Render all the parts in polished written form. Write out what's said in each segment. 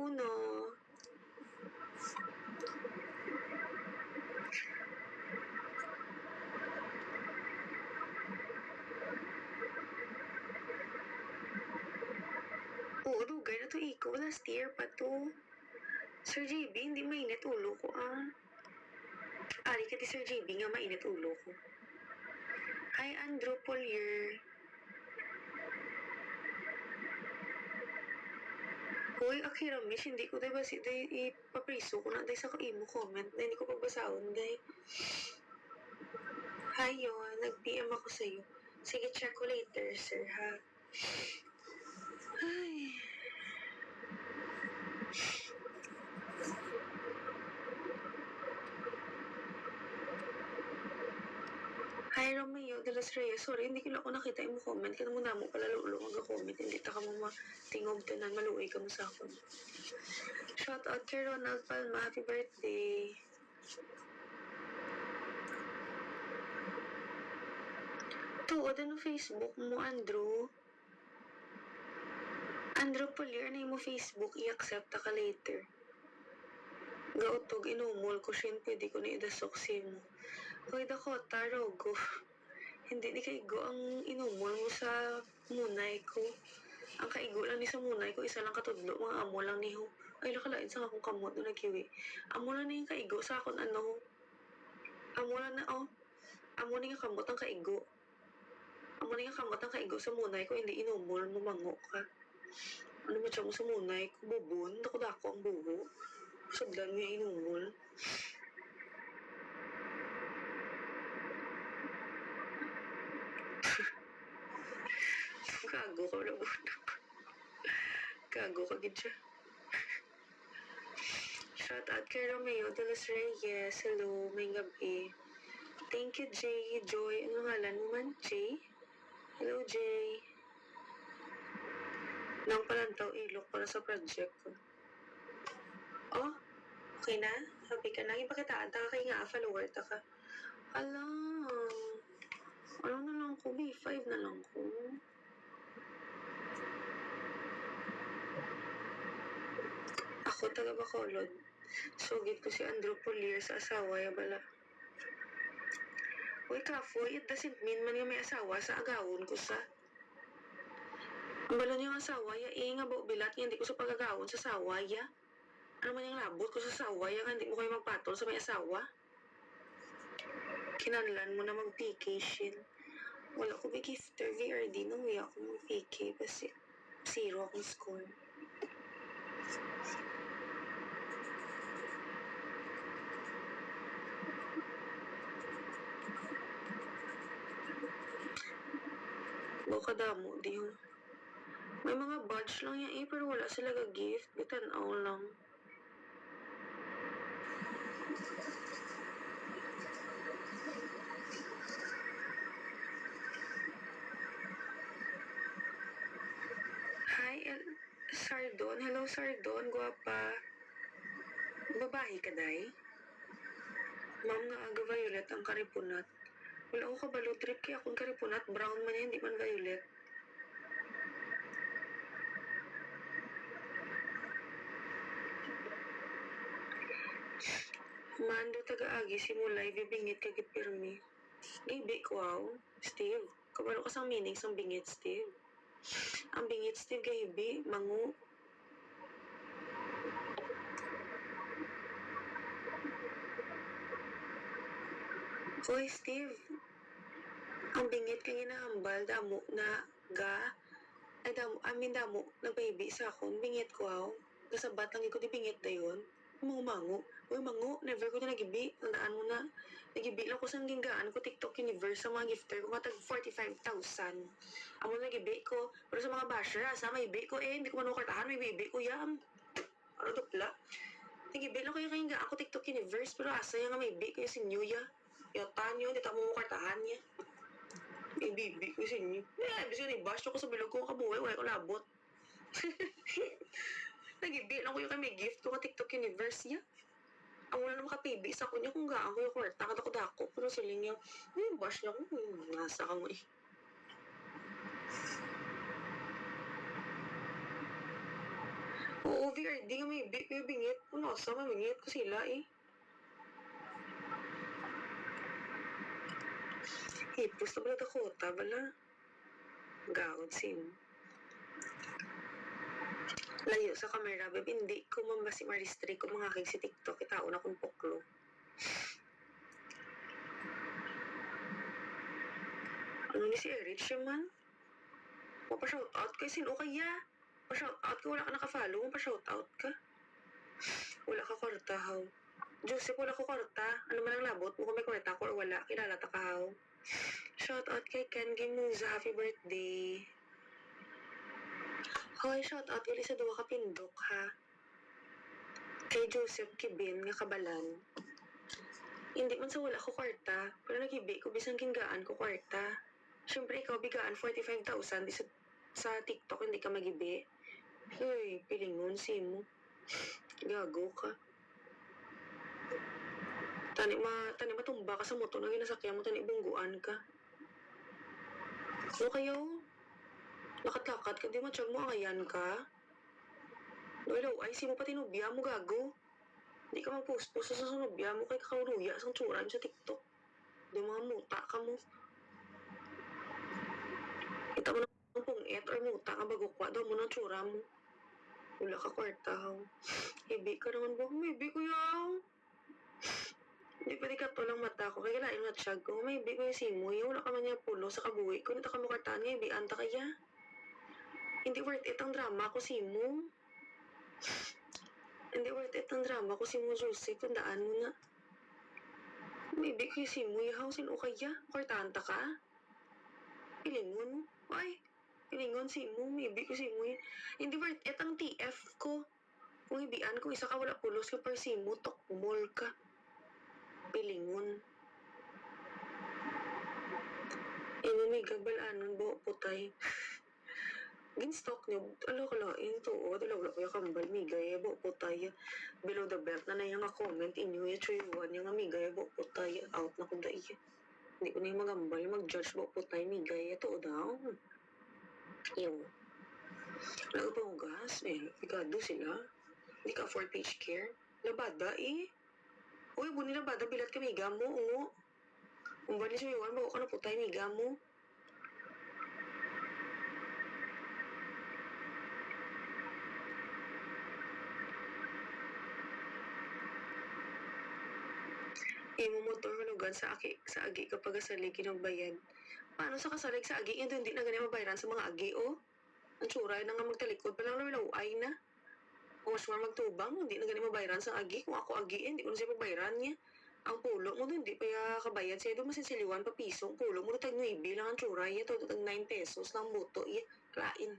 Uno. Oo, dugay na to ikaw. Last year pa to. Sir JB, hindi mainit ulo ko Ari ka ti Sir JB nga mainit ulo ko. Hi, Andrew Polier. Hoy, Akira Mish, hindi ko diba si ipapriso ko na day sa kaimo comment na hindi ko pagbasahon day. Hi, yon. Nag-PM ako sa'yo. Sige, check ko later, sir, ha? Ay. Hi, Romeo de los Reyes. Sorry, hindi ko lang ako nakita yung comment. Kaya mo na mo pala lulong mag-comment. Hindi ta ka mo matingog tanan. Maluoy ka mo sa akin. Shout out kay Ronald Palma. Happy birthday. Tuod ano Facebook mo, Andrew? Andrew Polier, na mo Facebook. I-accept ka later. Gautog, inumol ko siya. Pwede ko na idasok mo. Hoy, Dakota, Rogo. Hindi ni kaigo ang inumol mo sa munay ko. Ang kaigo lang ni sa munay ko, isa lang katudlo, mga amo lang ni ho. Ay, lakalain sa akong kamot doon nagkiwi. Amo lang ni yung kaigo sa akon ano. Amo lang na, amo ni nga kamot ang kaigo. Amo ni nga kamot ang kaigo sa munay ko, hindi inumol, mumango ka. Ano ba siya mo sa munay ko? Bubon, dako ang buho. Sablan mo yung inumol. Kago ka na Kago ka gid siya. Shout out kay Romeo de los Reyes. Hello, may gabi. Thank you, Jay. Joy. Ano ngalan mo man, Jay? Hello, Jay. Nang palantaw ilok para sa project ko. Oh, okay na? Happy ka na? Ipakitaan ta ka kay nga, follower ta ka. Alam. Ano na lang ko? B5 na lang ko. Ako taga Bacolod. Sugit ko si Andrew Polier sa asawa ya bala. Uy, kafoy, it doesn't mean man yung may asawa sa agawon ko sa. Ang bala niyang asawa ya, nga ba bilat niya, hindi ko sa pagagawon sa asawa ya. Ano man yung labot ko sa asawa ya, hindi mo kayo magpatol sa may asawa. Kinanlan mo na mag-vacation. Wala ko may gifter, VRD, nung ako mag-VK, kasi 0 akong score. Baka damo, di ho. May mga badge lang yan pero wala sila ga-gift. Bitanaw lang. Hi, Sardon. Hello, Sardon. Guwapa. Babae ka, day? Ma'am nga aga violet ang karipunat. Wala ko kabalo trip kaya akong karipunat. Brown man yan, hindi man violet. Mando taga-agi simulay, bibingit kagit pirmi. Gibi ko, wow. Steve, kabalo ka sang meaning sang bingit, Steve. Ang bingit, Steve, gahibi, mangu. Hoy, Steve. Ang bingit kay ginahambal, damo na ay damo, nagbaby sa akon, bingit ko, wow. Kasabat lang ko di bingit na yun. Mangu. Uy, mangu, never ko na nagibi. Tandaan mo na. Nagibi lang ko sa ginggaan ko TikTok Universe sa mga gifter ko matag 45,000. Amo nagibi ko. Pero sa mga basher, sa may bibi ko hindi ko manukartahan, may bibi ko yan. Ano dupla? Nagibi lang ko yung ginggaan ko TikTok Universe pero asa yung may bibi ko yung si Nyuya. Yotan yun, di ta mo manukartahan niya. May bibi ko si Nyuya. Bisa ni bash ko sa bilog ko kabuhay, wala ko labot. Nagibi lang ko yung may gift ko ka TikTok Universe niya. Ang wala na makapibi sa kunya kung gaan ko yung kwarta kadako-dako. Pero siling niya, bash niya ko, nasa ka mo eh. Oo, VRD nga may bingit. Ano sa mamingit ko sila eh. Hipos na pala Dakota, bala. Gawad sim. Layo sa kamera, babe, hindi ko mambasi maristri ko mga kig si TikTok, itaon akong poklo. Ano ni si Erich man? Pa-shoutout kay sino kaya? Pa-shoutout ka, wala ka naka-follow, pa-shoutout ka. Wala ka kwarta, haw. Joseph, wala ko kwarta. Ano man ang labot mo kung may kwarta ko or wala, kilala ta ka, haw. Shoutout kay Ken Gimuza, happy birthday. Hoy, shoutout uli sa duwa ka pindok, ha? Kay Joseph Kibin, nga kabalan. Hindi man sa wala ko kwarta, pero naghibi ko bisang kinggaan ko kwarta. Siyempre, ikaw bigaan 45,000 di sa TikTok, hindi ka magibi. Uy, pilingon, simo. Gago ka. Tani matumba ka sa motor na ginasakyan mo, tani bungguan ka. Ano kayo? Lakat-lakat ka, di matsyag mo angayan ka. Hello, ay simo pati nubya mo, gago. Di ka mag-post-post sa sunubya mo kay kakauruya sang tsura sa TikTok. Di mga muta ka mo. Kita mo ng pungit or muta ka bagukwa daw mo ng tsura mo. Wala ka kwarta, haw. Hibi ka naman ba? Maybe ko yaw. Hindi pwede ka to lang mata ko. Kaya kailain matsyag ko. Maybe ko yung simoy. Wala ka man yung pulo sa kabuhi ko. Nita ka mo kwartaan nga, hibi anta kaya. Hindi worth it ang drama ko, simo. Hindi worth it ang drama ko, simo, Jose. Tandaan mo na. Maybe ko yung simoy, haw. Sino kaya? Kwartaan ta ka? Pilingon. Ay, pilingon simo. Maybe ko simoy. Hindi worth it ang TF ko. Kung hibian ko, isa ka wala pulos ka per simo, tokmol ka. Pilingon. May gabalanon bo putay. Ginstock niyo, alo ko lain to, dalaw ko yung kambal, migay, bo putay. Below the belt na yung nga comment inyo, yung chuyuan, yung nga migay, bo putay, out na ko dahi. Hindi ko na yung magambal, mag-judge bo putay, migay, ito daw. Yung. Lago pa gas, ikado sila. Hindi ka afford page care. Labada eh. Uy, buni labada, bilat ka miga mo, ungo. Kung ba ni chuyuan, bago ka na putay, miga mo. Imo motor hulugan sa agi kapag kasalig kinagbayad. Paano sa kasalig sa agi? Yan hindi na ganyan mabayaran sa mga agi, oh. Ang tsura na nga magtalikod, palang laway na. Kung mas magtubang, hindi na ganyan mabayaran sa agi. Kung ako agi, hindi ko na siya mabayaran niya. Ang pulo mo doon, hindi pa kabayad siya. Doon masinsiliwan pa piso. Ang pulo mo doon tag 9 lang ang tsura. Ito, tag 9 pesos lang buto. Klain.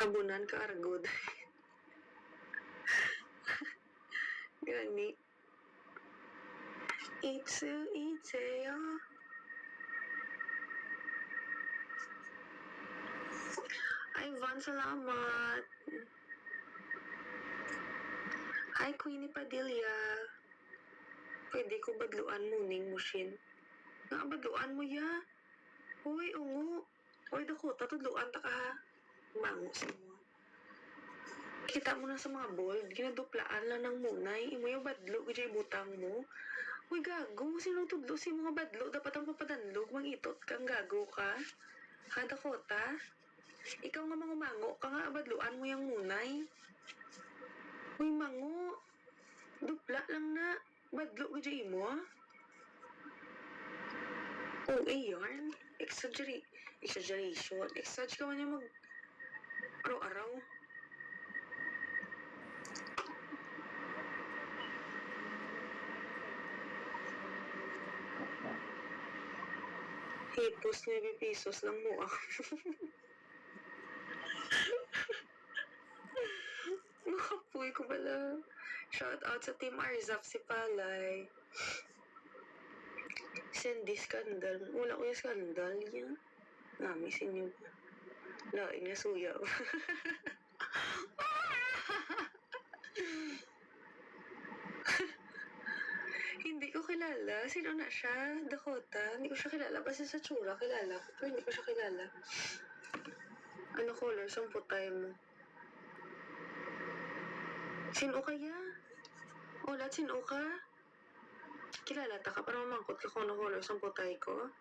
Habunan ka argod. Gani. Itsu, oh. Ivan, salamat. Hi, Queenie Padilla. Pwede ko badluan mo ning mushin. Nga badluan mo ya. Uy, ungo. Uy, Dakota, tudluan ta ka ha. Mango sa mo. Kita mo na sa mga bold, ginaduplaan lang ng munay. Imo yung badlo, kaya butang mo. Uy, gago. Sinong tudlo si mga badlo? Dapat ang papadanlog. Mangitot kang gago ka. Ha, Dakota? Ikaw nga mangumango ka nga, badluan mo yung munay. Uy, mango. Dupla lang na. Badlo ka dyan mo, ah. Oo, yarn. Exaggeration. Exage ka man yung araw-araw. Hipos 9 pesos lang mo, ah. Nakapuy ko pala. Shout out sa Team Arzap si Palay. Sandy Scandal. Wala ko yung scandal niya. Nami sinyo. Lain nga suya. Hindi ko kilala. Sino na siya? Dakota? Hindi ko siya kilala. Basta sa tsura kilala ko. Pero hindi ko siya kilala. Ano color sa putay mo? Sino kaya? Ulat, sino ka? Kilala ta ka para mamangkot ka kung ano color sa putay ko?